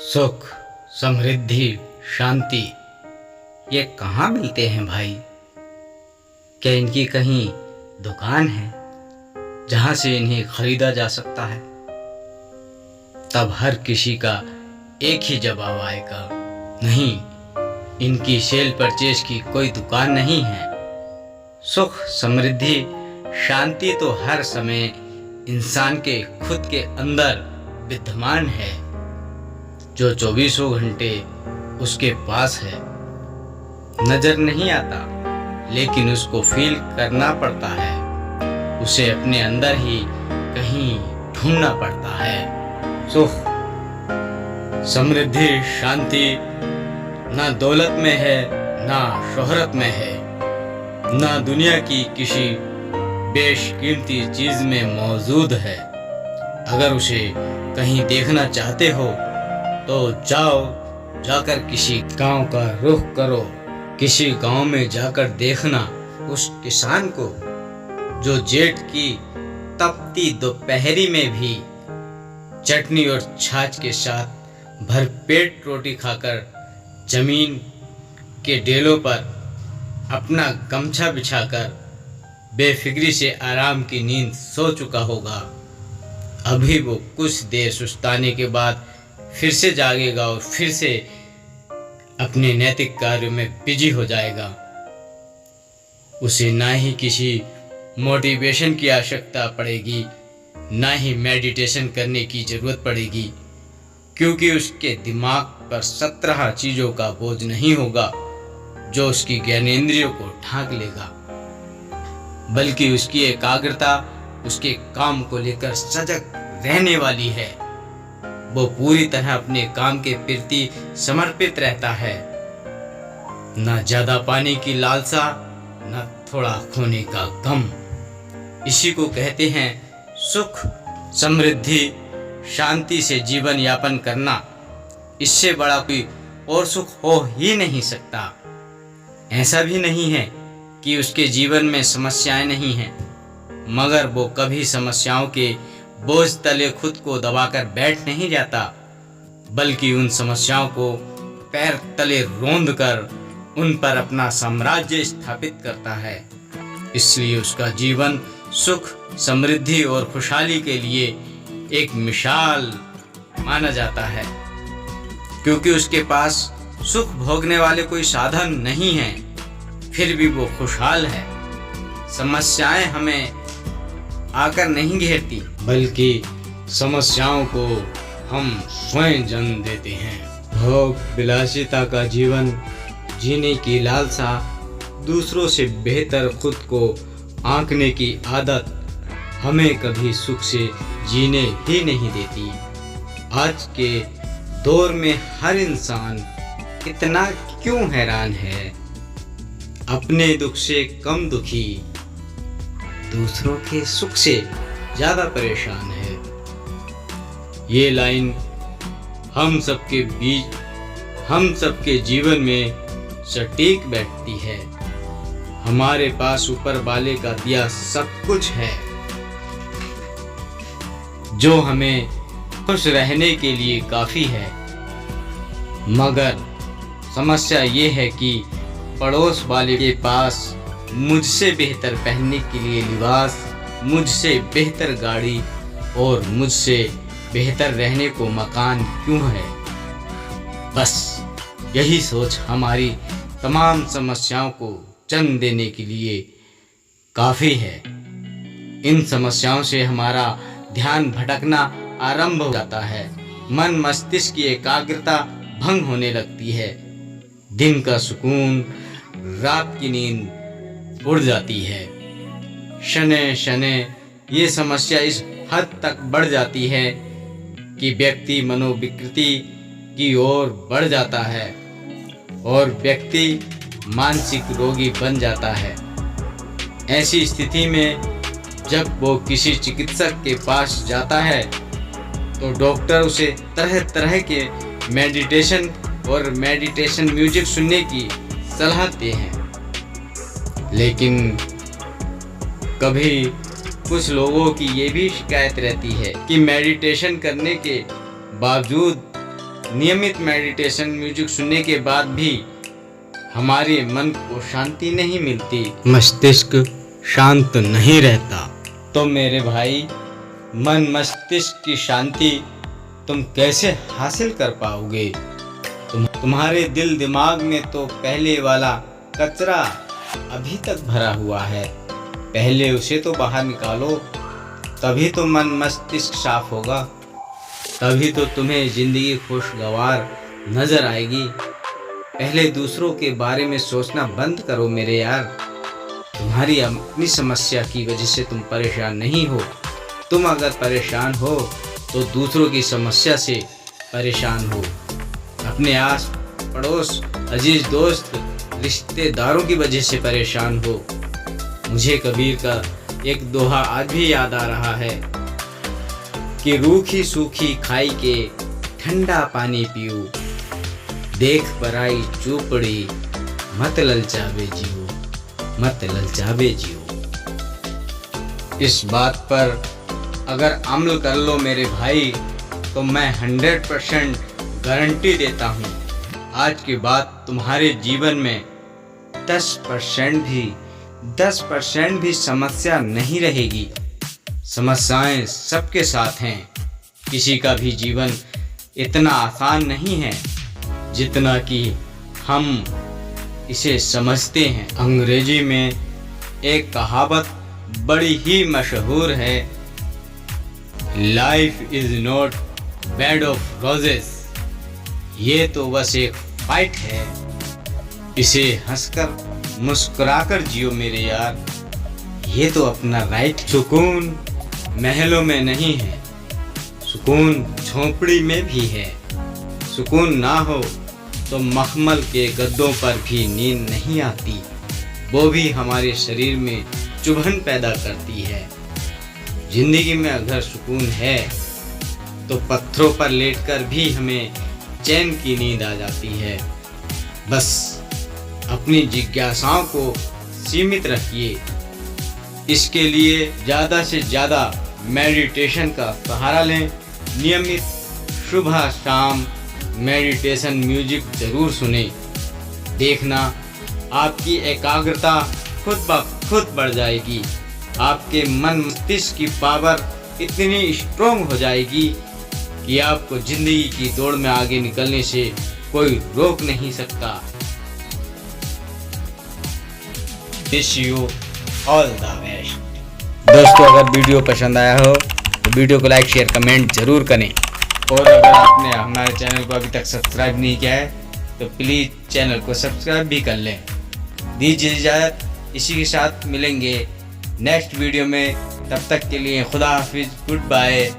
सुख, समृद्धि, शांति ये कहाँ मिलते हैं भाई? क्या इनकी कहीं दुकान है जहाँ से इन्हें खरीदा जा सकता है? तब हर किसी का एक ही जवाब आएगा, नहीं, इनकी सेल परचेज की कोई दुकान नहीं है। सुख, समृद्धि, शांति तो हर समय इंसान के खुद के अंदर विद्यमान है, जो 24 घंटे उसके पास है। नजर नहीं आता, लेकिन उसको फील करना पड़ता है, उसे अपने अंदर ही कहीं ढूंढना पड़ता है। सुख, समृद्धि, शांति ना दौलत में है, ना शोहरत में है, ना दुनिया की किसी बेशकीमती चीज में मौजूद है। अगर उसे कहीं देखना चाहते हो तो जाकर किसी गांव का रुख करो। किसी गांव में जाकर देखना उस किसान को जो जेठ की तपती दोपहरी में भी चटनी और छाछ के साथ भरपेट रोटी खाकर जमीन के डेलों पर अपना गमछा बिछाकर बेफिक्री से आराम की नींद सो चुका होगा। अभी वो कुछ देर सुस्ताने के बाद फिर से जागेगा और फिर से अपने नैतिक कार्यों में बिजी हो जाएगा। उसे ना ही किसी मोटिवेशन की आवश्यकता पड़ेगी, ना ही मेडिटेशन करने की जरूरत पड़ेगी, क्योंकि उसके दिमाग पर 17 चीजों का बोझ नहीं होगा जो उसकी ज्ञानेंद्रियों को ढांक लेगा, बल्कि उसकी एकाग्रता उसके काम को लेकर सजग रहने वाली है। वो पूरी तरह अपने काम के प्रति समर्पित रहता है, न ज्यादा पाने की लालसा, न थोड़ा खोने का गम। इसी को कहते हैं सुख, समृद्धि, शांति से जीवन यापन करना। इससे बड़ा कोई और सुख हो ही नहीं सकता। ऐसा भी नहीं है कि उसके जीवन में समस्याएं नहीं हैं, मगर वो कभी समस्याओं के बोझ तले खुद को दबाकर बैठ नहीं जाता, बल्कि उन समस्याओं को पैर तले रौंद कर उन पर अपना साम्राज्य स्थापित करता है। इसलिए उसका जीवन सुख, समृद्धि और खुशहाली के लिए एक मिसाल माना जाता है, क्योंकि उसके पास सुख भोगने वाले कोई साधन नहीं है, फिर भी वो खुशहाल है। समस्याएं हमें आकर नहीं घेरती, बल्कि समस्याओं को हम स्वयं जन्म देते हैं। भोग विलासिता का जीवन जीने की लालसा, दूसरों से बेहतर खुद को आंकने की आदत हमें कभी सुख से जीने ही नहीं देती। आज के दौर में हर इंसान इतना क्यों हैरान है, अपने दुख से कम दुखी, दूसरों के सुख से ज्यादा परेशान है। ये लाइन हम सबके जीवन में सटीक बैठती है। हमारे पास ऊपर वाले का दिया सब कुछ है, जो हमें खुश रहने के लिए काफी है, मगर समस्या ये है कि पड़ोस वाले के पास मुझसे बेहतर पहनने के लिए लिबास, मुझसे बेहतर गाड़ी और मुझसे बेहतर रहने को मकान क्यों है। बस यही सोच हमारी तमाम समस्याओं को जन्म देने के लिए काफी है। इन समस्याओं से हमारा ध्यान भटकना आरंभ हो जाता है, मन मस्तिष्क की एकाग्रता भंग होने लगती है, दिन का सुकून, रात की नींद उड़ जाती है। शनै शनै ये समस्या इस हद तक बढ़ जाती है कि व्यक्ति मनोविकृति की ओर बढ़ जाता है और व्यक्ति मानसिक रोगी बन जाता है। ऐसी स्थिति में जब वो किसी चिकित्सक के पास जाता है तो डॉक्टर उसे तरह तरह के मेडिटेशन और मेडिटेशन म्यूजिक सुनने की सलाह देते हैं, लेकिन कभी कुछ लोगों की ये भी शिकायत रहती है कि मेडिटेशन करने के बावजूद नियमित मेडिटेशन म्यूजिक सुनने के बाद भी हमारे मन को शांति नहीं मिलती, मस्तिष्क शांत नहीं रहता, तो मेरे भाई मन मस्तिष्क की शांति तुम कैसे हासिल कर पाओगे? तुम्हारे दिल दिमाग में तो पहले वाला कचरा अभी तक भरा हुआ है, पहले उसे तो बाहर निकालो, तभी तो मन मस्तिष्क साफ होगा, तभी तो तुम्हें जिंदगी खुशगवार नजर आएगी। पहले दूसरों के बारे में सोचना बंद करो मेरे यार। तुम्हारी अपनी समस्या की वजह से तुम परेशान नहीं हो। तुम अगर परेशान हो तो दूसरों की समस्या से परेशान हो। अपने आस पड़ोस, अजीज दोस्त, रिश्तेदारों की वजह से परेशान हो। मुझे कबीर का एक दोहा आज भी याद आ रहा है कि रूखी सूखी खाई के ठंडा पानी पियो, देख पराई चूपड़ी मत ललचावे जियो, मत ललचावे जियो। इस बात पर अगर अमल कर लो मेरे भाई तो मैं 100% गारंटी देता हूँ, आज के बाद तुम्हारे जीवन में 10% भी समस्या नहीं रहेगी। समस्याएं सबके साथ हैं, किसी का भी जीवन इतना आसान नहीं है जितना कि हम इसे समझते हैं। अंग्रेजी में एक कहावत बड़ी ही मशहूर है, life is not bed of roses. ये तो बस एक फाइट है, इसे हंसकर मुस्कुराकर जियो मेरे यार, ये तो अपना राइट। सुकून महलों में नहीं है, सुकून झोंपड़ी में भी है। सुकून ना हो तो मखमल के गद्दों पर भी नींद नहीं आती, वो भी हमारे शरीर में चुभन पैदा करती है। जिंदगी में अगर सुकून है तो पत्थरों पर लेटकर भी हमें चैन की नींद आ जाती है। बस अपनी जिज्ञासाओं को सीमित रखिए। इसके लिए ज़्यादा से ज़्यादा मेडिटेशन का सहारा लें। नियमित सुबह शाम मेडिटेशन म्यूजिक ज़रूर सुने। देखना आपकी एकाग्रता खुद ब खुद बढ़ जाएगी। आपके मन मस्तिष्क की पावर इतनी स्ट्रोंग हो जाएगी कि आपको जिंदगी की दौड़ में आगे निकलने से कोई रोक नहीं सकता। Wish you all the best. दोस्तों, अगर वीडियो पसंद आया हो तो वीडियो को लाइक शेयर कमेंट जरूर करें, और अगर आपने हमारे चैनल को अभी तक सब्सक्राइब नहीं किया है तो प्लीज़ चैनल को सब्सक्राइब भी कर लें। दीजिए इजाज़त, इसी के साथ मिलेंगे नेक्स्ट वीडियो में। तब तक के लिए खुदा हाफिज़, गुड बाय।